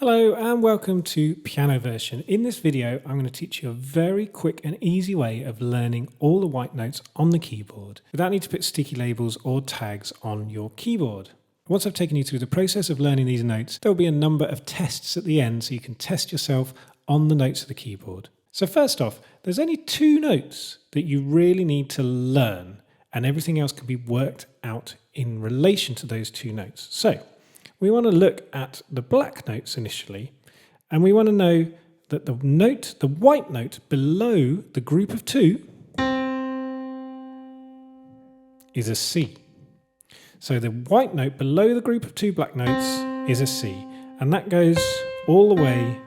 Hello and welcome to Piano Version. In this video I'm going to teach you a very quick and easy way of learning all the white notes on the keyboard without needing to put sticky labels or tags on your keyboard. Once I've taken you through the process of learning these notes, there will be a number of tests at the end so you can test yourself on the notes of the keyboard. So first off, there's only two notes that you really need to learn and everything else can be worked out in relation to those two notes. So we want to look at the black notes initially, and we want to know that the white note below the group of two is a C. So the white note below the group of two black notes is a C, and that goes all the way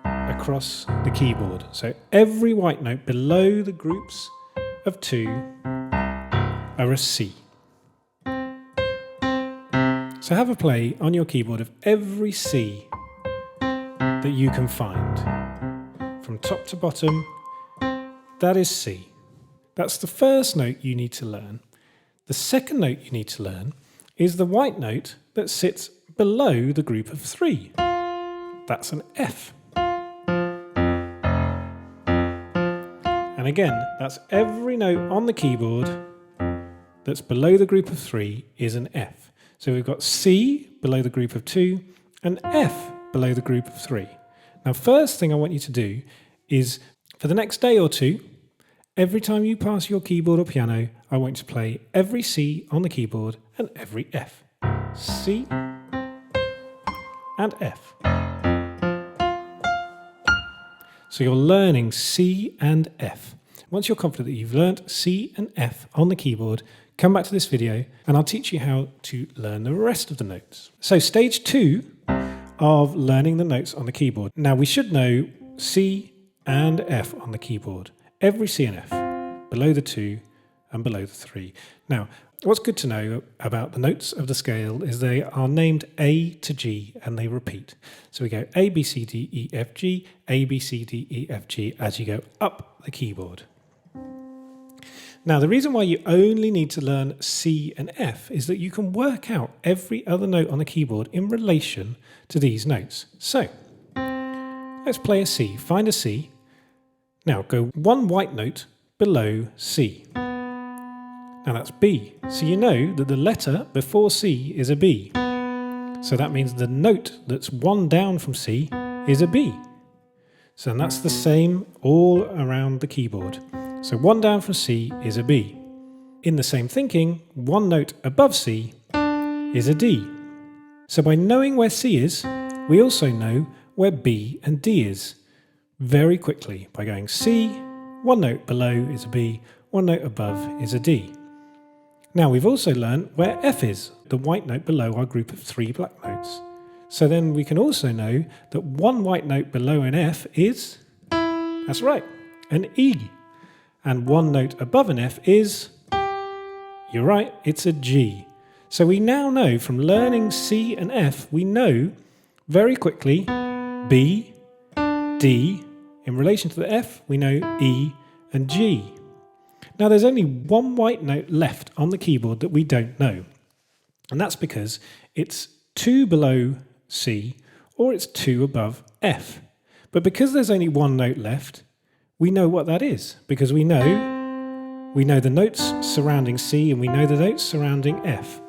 across the keyboard. So every white note below the groups of two are a C. So have a play on your keyboard of every C that you can find. From top to bottom, that is C. That's the first note you need to learn. The second note you need to learn is the white note that sits below the group of three. That's an F. And again, that's every note on the keyboard that's below the group of three is an F. So we've got C below the group of two and F below the group of three. Now, first thing I want you to do is for the next day or two, every time you pass your keyboard or piano, I want you to play every C on the keyboard and every F. C and F. So you're learning C and F. Once you're confident that you've learnt C and F on the keyboard, come back to this video and I'll teach you how to learn the rest of the notes. So stage 2 of learning the notes on the keyboard. Now we should know C and F on the keyboard. Every C and F, below the 2 and below the 3. Now, what's good to know about the notes of the scale is they are named A to G and they repeat. So we go A, B, C, D, E, F, G, A, B, C, D, E, F, G as you go up the keyboard. Now, the reason why you only need to learn C and F is that you can work out every other note on the keyboard in relation to these notes. So, let's play a C. Find a C. Now, go one white note below C. Now, that's B. So you know that the letter before C is a B. So that means the note that's one down from C is a B. So that's the same all around the keyboard. So one down from C is a B. In the same thinking, one note above C is a D. So by knowing where C is, we also know where B and D is very quickly by going C, one note below is a B, one note above is a D. Now we've also learned where F is, the white note below our group of three black notes. So then we can also know that one white note below an F is, that's right, an E. And one note above an F is, you're right, it's a G. So we now know from learning C and F, we know very quickly B, D. In relation to the F, we know E and G. Now there's only one white note left on the keyboard that we don't know. And that's because it's 2 below C or it's 2 above F. But because there's only one note left, we know what that is because we know the notes surrounding C and we know the notes surrounding F.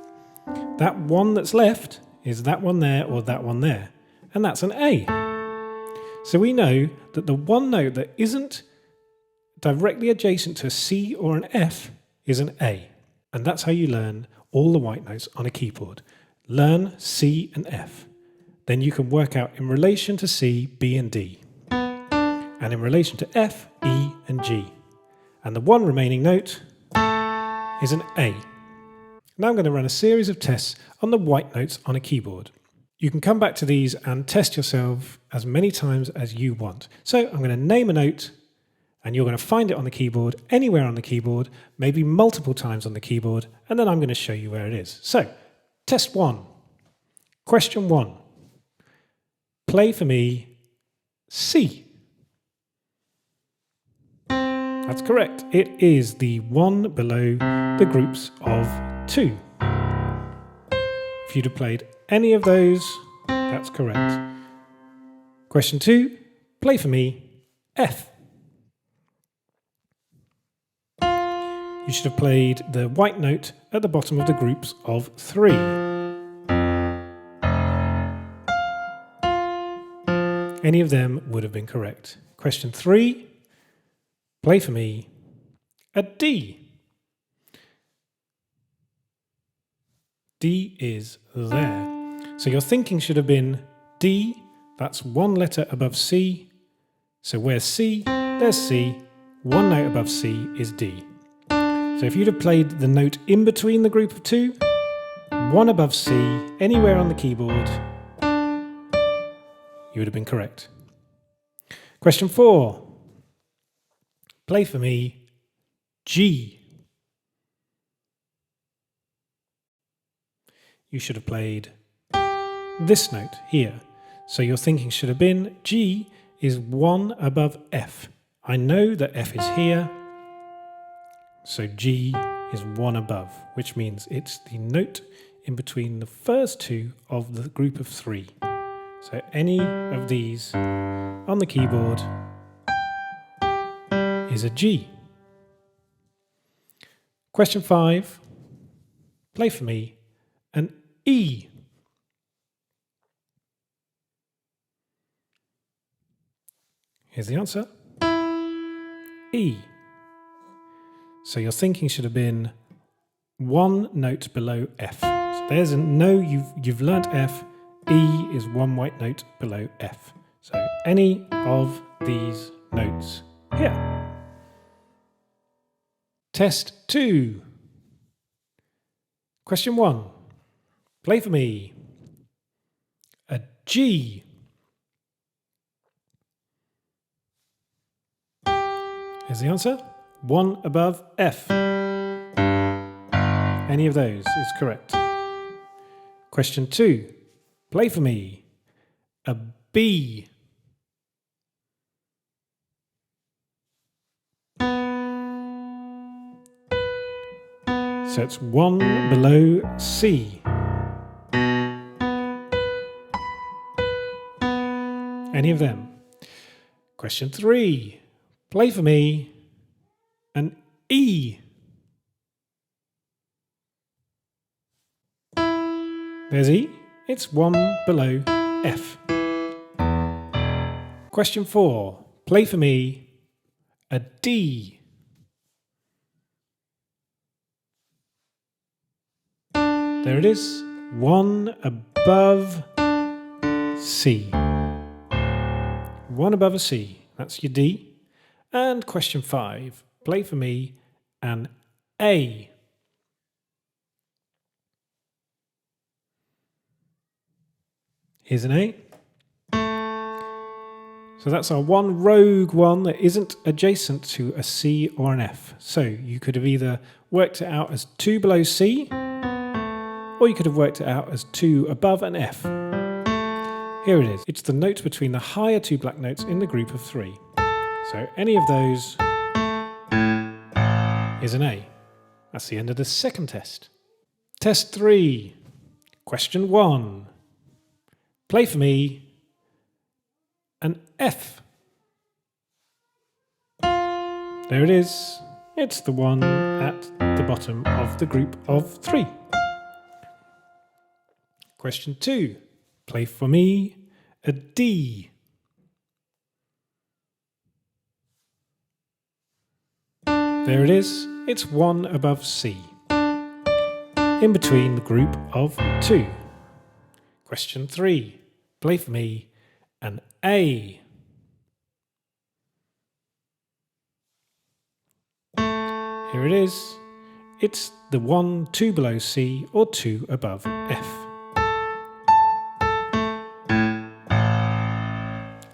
That one that's left is that one there or that one there, and that's an A. So we know that the one note that isn't directly adjacent to a C or an F is an A. And that's how you learn all the white notes on a keyboard. Learn C and F. Then you can work out in relation to C, B and D. And in relation to F, E and G. And the one remaining note is an A. Now I'm going to run a series of tests on the white notes on a keyboard. You can come back to these and test yourself as many times as you want. So I'm going to name a note and you're going to find it on the keyboard, anywhere on the keyboard, maybe multiple times on the keyboard, and then I'm going to show you where it is. So, test 1. Question 1. Play for me C. That's correct. It is the one below the groups of 2. If you'd have played any of those, that's correct. Question 2, play for me F. You should have played the white note at the bottom of the groups of 3. Any of them would have been correct. Question 3, play for me a D. D is there. So your thinking should have been D, that's one letter above C. So where's C? There's C. One note above C is D. So if you'd have played the note in between the group of 2, one above C, anywhere on the keyboard, you would have been correct. Question 4. Play for me G. You should have played this note here. So your thinking should have been G is one above F. I know that F is here, so G is one above, which means it's the note in between the first 2 of the group of 3. So any of these on the keyboard is a G. Question 5. Play for me an E. Here's the answer. E. So your thinking should have been one note below F. So there's a no, you've learnt F. E is one white note below F. So any of these notes here. Test 2. Question 1. Play for me a G. Here's the answer. One above F. Any of those is correct. Question 2. Play for me a B. So it's one below C. Any of them. Question 3. Play for me an E. There's E. It's one below F. Question 4. Play for me a D. There it is. One above C. One above a C. That's your D. And question 5. Play for me an A. Here's an A. So that's our one rogue one that isn't adjacent to a C or an F. So you could have either worked it out as 2 below C, or you could have worked it out as 2 above an F. Here it is. It's the note between the higher 2 black notes in the group of 3. So any of those is an A. That's the end of the second test. Test 3. Question 1. Play for me an F. There it is. It's the one at the bottom of the group of 3. Question 2. Play for me a D. There it is. It's one above C, in between the group of 2. Question 3. Play for me an A. Here it is. It's the 1, 2 below C or 2 above F.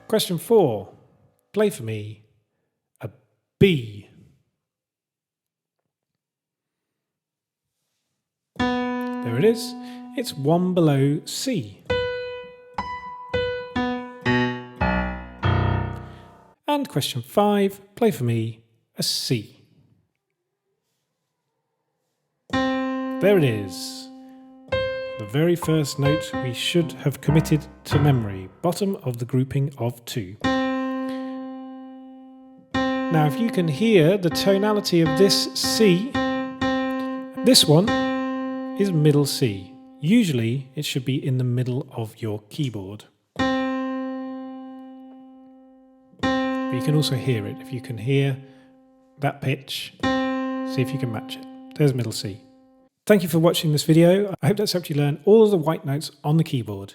Question 4. Play for me a B. There it is. It's 1 below C. And question 5. Play for me a C. There it is. The very first note we should have committed to memory, bottom of the grouping of 2. Now if you can hear the tonality of this C, this one is middle C. Usually it should be in the middle of your keyboard. But you can also hear it. If you can hear that pitch, see if you can match it. There's middle C. Thank you for watching this video. I hope that's helped you learn all of the white notes on the keyboard.